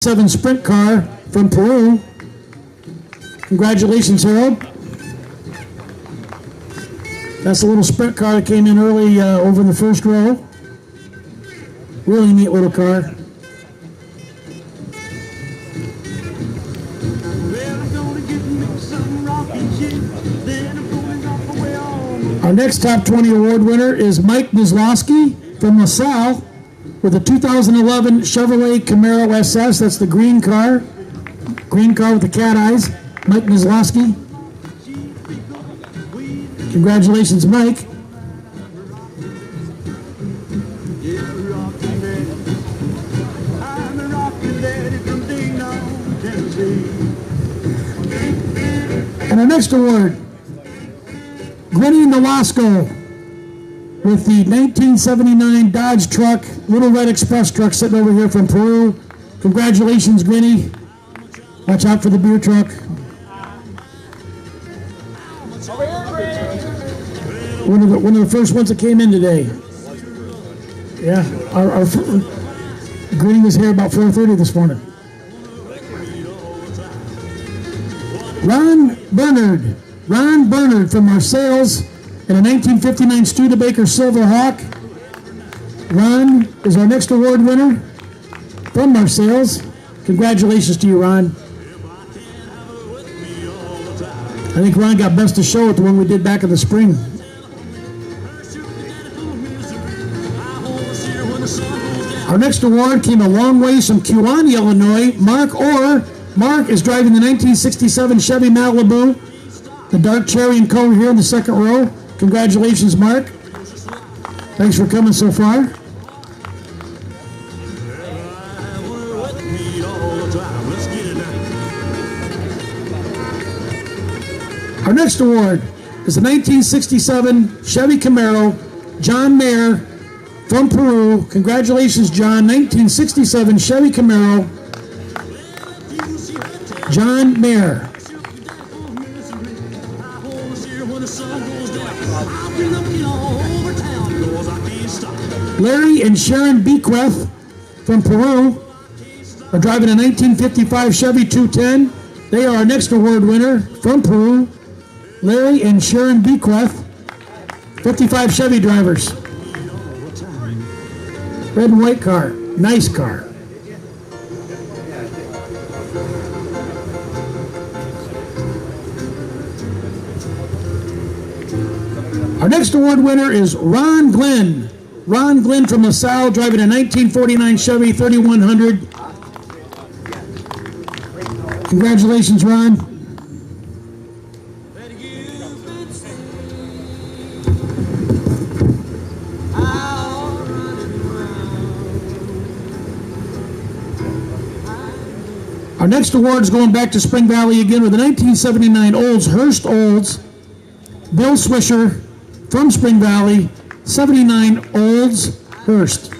7 sprint car from Peru. Congratulations, Harold. That's a little sprint car that came in early over in the first row. Really neat little car. Our next top 20 award winner is Mike Nizlowski from LaSalle with a 2011 Chevrolet Camaro SS. That's the green car with the cat eyes. Mike Nizlowski. Congratulations, Mike. And our next award, Gwenny Nolasco with the 1979 Dodge truck, Little Red Express truck sitting over here from Peru. Congratulations, Gwenny. Watch out for the beer truck. One of the first ones that came in today. Yeah, our Gwenny was here about 4:30 this morning. Ron Bernard from Marseilles in a 1959 Studebaker Silver Hawk. Ron is our next award winner from Marseilles. Congratulations to you, Ron. I think Ron got best of show at the one we did back in the spring. Our next award came a long ways from Kewanee, Illinois. Mark Orr. Mark is driving the 1967 Chevy Malibu, the dark cherry and color here in the second row. Congratulations, Mark. Thanks for coming so far. Our next award is the 1967 Chevy Camaro, John Mayer from Peru. Congratulations, John. 1967 Chevy Camaro, John Mayer. Larry and Sharon Bequeth from Peru are driving a 1955 Chevy 210. They are our next award winner from Peru. Larry and Sharon Bequeth, 55 Chevy drivers. Red and white car, nice car. Our next award winner is Ron Glenn. Ron Glenn from LaSalle, driving a 1949 Chevy 3100. Congratulations, Ron. Our next award is going back to Spring Valley again with the 1979 Olds, Hearst Olds. Bill Swisher from Spring Valley, 79 Olds Hearst.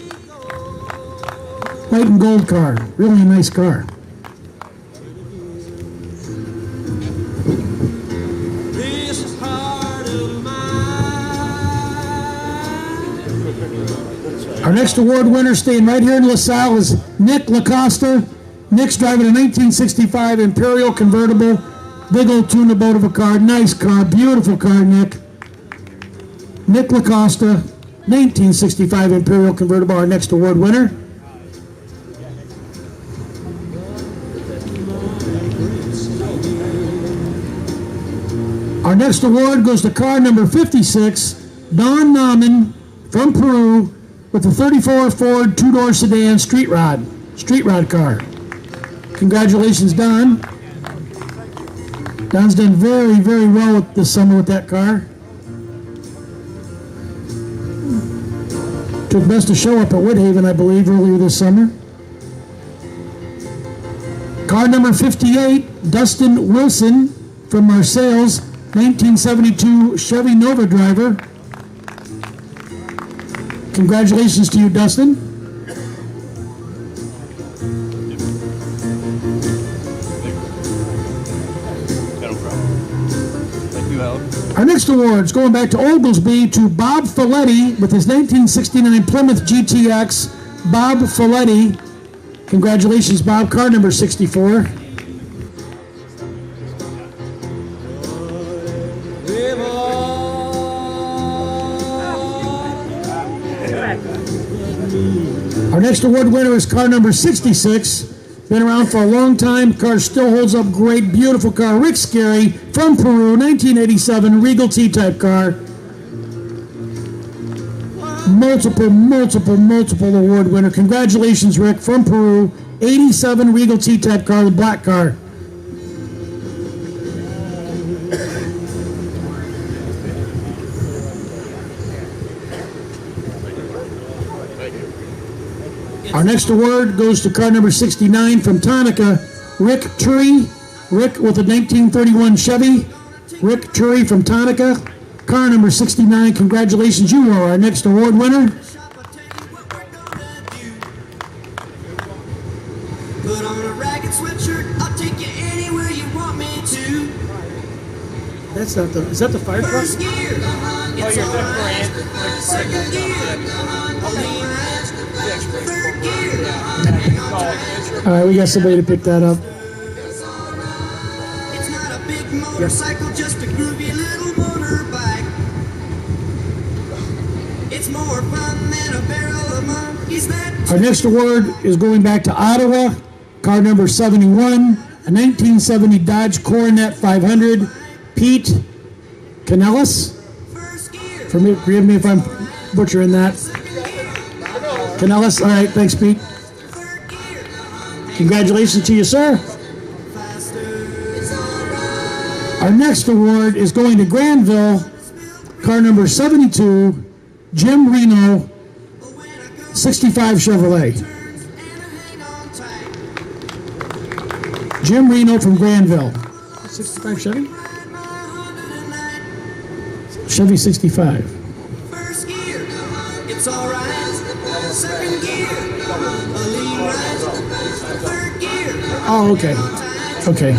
White and gold car, really a nice car. Our next award winner staying right here in LaSalle is Nick LaCosta. Nick's driving a 1965 Imperial convertible, big old tuna boat of a car, nice car, beautiful car, Nick. Nick LaCosta, 1965 Imperial convertible, our next award winner. Our next award goes to car number 56, Don Nauman from Peru with the 34 Ford two-door sedan street rod car. Congratulations, Don. Don's done very, very well this summer with that car. Took best to show up at Woodhaven, I believe, earlier this summer. Car number 58, Dustin Wilson from Marseilles, 1972 Chevy Nova driver. Congratulations to you, Dustin. Our next award is going back to Oglesby to Bob Folletti with his 1969 Plymouth GTX. Bob Folletti Congratulations, Bob. Car number 64. Our next award winner is car number 66. Been around for a long time. Car still holds up great. Beautiful car. Rick Scary from Peru, 1987 Regal T-type car. Multiple award winner. Congratulations, Rick, from Peru. 87 Regal T-type car, the black car. Our next award goes to car number 69 from Tonica, Rick Turi. Rick with a 1931 Chevy. Rick Turi from Tonica. Car number 69, congratulations, you are our next award winner. Put on a ragged sweatshirt, I'll take you anywhere you want me to. That's not the, is that the fire truck? First gear, it's alright. Second gear, third gear, All right, we got somebody to pick that up. it's not a big motorcycle, just a groovy little motorbike. It's more fun than a barrel of monkeys that. Our next award is going back to Ottawa, car number 71, a 1970 Dodge Coronet 500, Pete Canellis. First gear, Forgive me if I'm butchering that. Canellis, all right, thanks, Pete. third gear, Congratulations to you, sir. faster, it's alright. Our next award is going to Granville, car number 72, Jim Reno, 65 Chevrolet. And I hang on tight. Jim Reno from Granville. 65 Chevy? Ride my Honda tonight. Chevy 65. First gear, it's alright. Second gear, a lean right. Third gear, Oh, okay. Okay.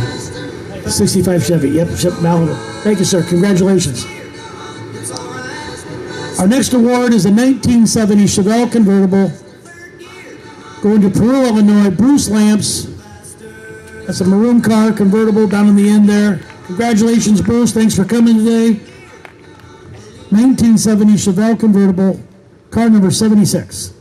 65 Chevy. Yep, Malibu. Thank you, sir. Congratulations. it's alright. Our next award is a 1970 Chevelle convertible going to Peru, Illinois. Bruce Lamps. That's a maroon car convertible down in the end there. Congratulations, Bruce. Thanks for coming today. 1970 Chevelle convertible, car number 76.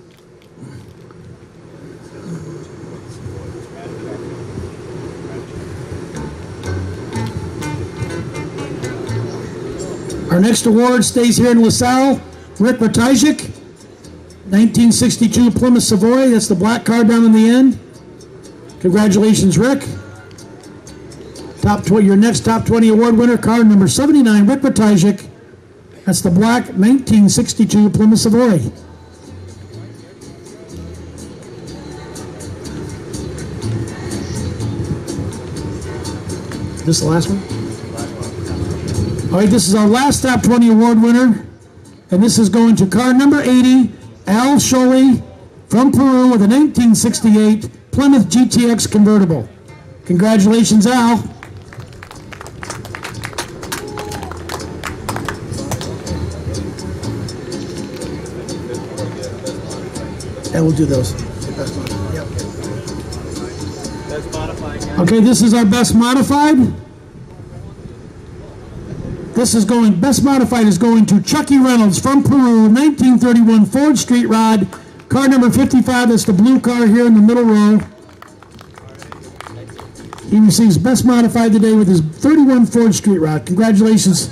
Our next award stays here in LaSalle. Rick Ratajik, 1962 Plymouth Savoy. That's the black car down in the end. Congratulations, Rick. Your next top 20 award winner, car number 79, Rick Ratajik. That's the black 1962 Plymouth Savoy. This is the last one? All right, this is our last top 20 award winner. And this is going to car number 80, Al Sholey from Peru with a 1968 Plymouth GTX convertible. Congratulations, Al. And we'll do those. Okay, this is our best modified. This is going, best modified is going to Chucky Reynolds from Peru, 1931 Ford Street Rod, car number 55. That's the blue car here in the middle row. He receives best modified today with his 31 Ford Street Rod. Congratulations,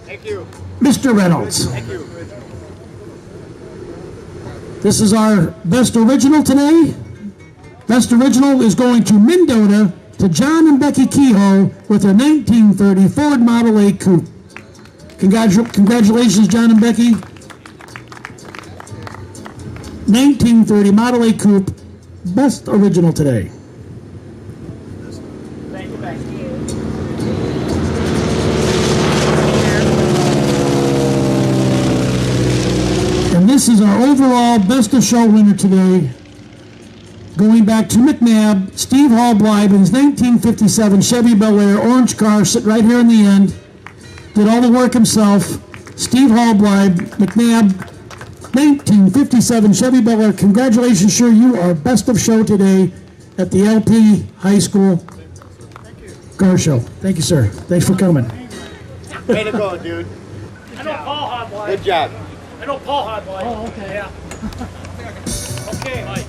Thank you. Mr. Reynolds. Thank you. This is our best original today. Best original is going to Mendota to John and Becky Kehoe with their 1930 Ford Model A Coupe. Congratulations, John and Becky. 1930 Model A Coupe, best original today. Thank you. Thank you. And this is our overall best of show winner today. Going back to McNabb, Steve Hallbleiben's 1957 Chevy Bel Air orange car, sitting right here in the end. Did all the work himself. Steve Hallbleib, McNabb, 1957 Chevy Bel Air. Congratulations, sure, you are best of show today at the LP High School Car Show. Thank you, sir. Thanks for coming. Way to go, dude. I know Paul Hotline. Good job. I know Paul Hotline. Oh, okay. Yeah. Okay.